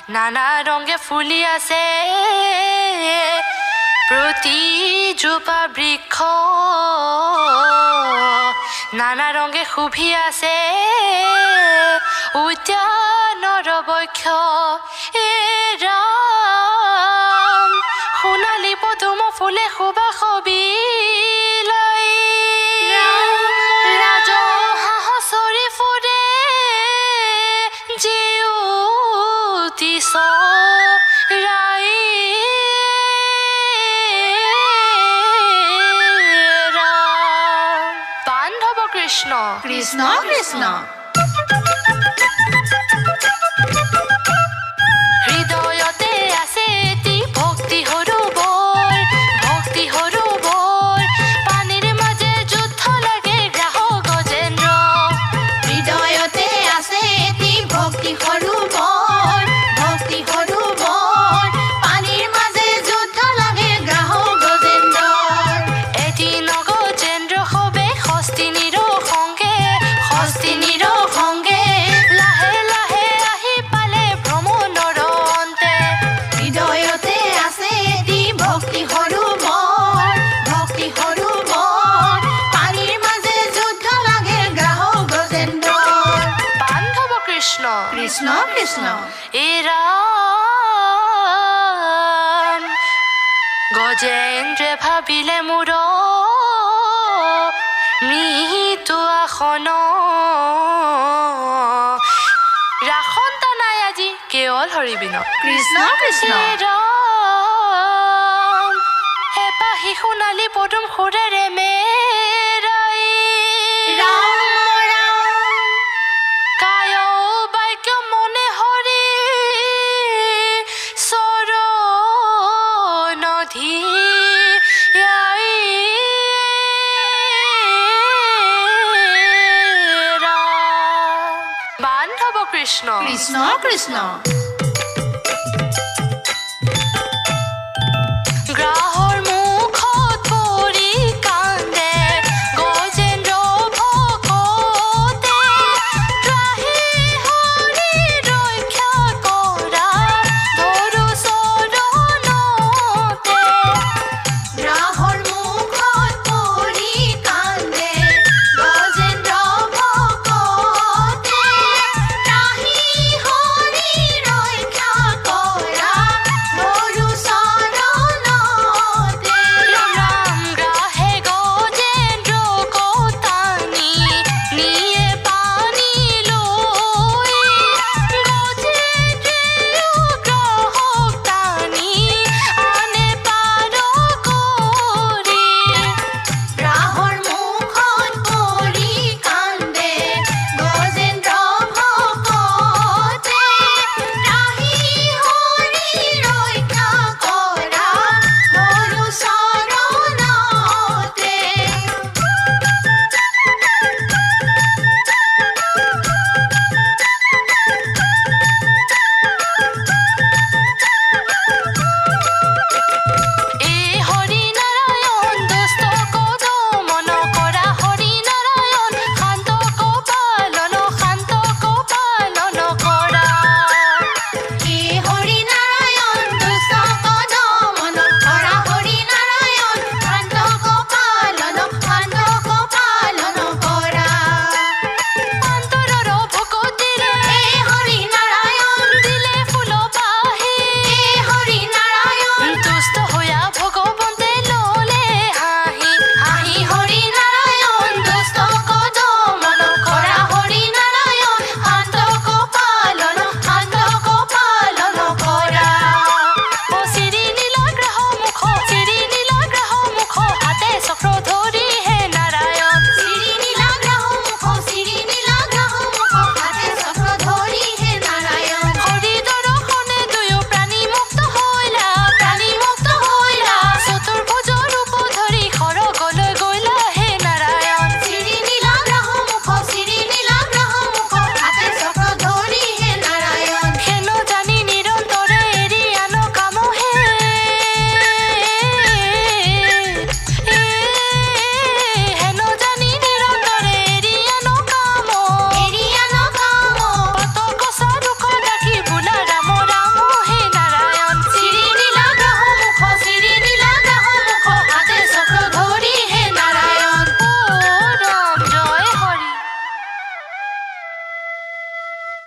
নানা ৰঙে ফুলি আছে প্ৰতিজোপা বৃক্ষ, নানা ৰঙে শুভি আছে উদ্যানৰ বক্ষ। এ ৰাম সোণালী পদুম ফুলে সুবাস বিলাই, ৰাজহাঁহ চৰি ফুৰে জিউতি চৰাই। বান্ধৱ কৃষ্ণ কৃষ্ণ কৃষ্ণ হৃদয়তে আছে এটি ভক্তি সৰোবৰ, ভক্তি সৰোবৰ। পানীৰ মাজে যুদ্ধ লাগে গ্ৰাহক গজেন্দ্ৰ। হৃদয়তে আছে এটি ভক্তি সৰোবৰ, ভক্তি সৰোবৰ। পানীৰ মাজে যুদ্ধ লাগে গ্ৰাহক গজেন্দ্ৰ। এদিন গজেন্দ্ৰ সবে হস্তিনীৰ সংগে, হস্তিনীৰ সংগে লাহে লাহে আহি পালে ভ্ৰমণৰ অন্তে। হৃদয়তে আছে এটি ভক্তি সৰোবৰ, ভক্তি সৰোবৰ। পানীৰ মাজে যুদ্ধ লাগে গ্ৰাহক গজেন্দ্ৰ। বান্ধৱ কৃষ্ণ কৃষ্ণ কৃষ্ণ এ ৰাম গজেন্দ্ৰে ভাবিলে মোৰ মৃত্যু আসন, ৰাসন্তা নাই আজি কেৱল হৰিবিন। কৃষ্ণ কৃষ্ণ হে ৰাম এপাহি সোণালী পদুম সুৰেৰে মেৰাই, ৰাম ৰাম কায় বাক্য মনে হৰি চৰণধি। বান্ধৱ কৃষ্ণ কৃষ্ণ কৃষ্ণ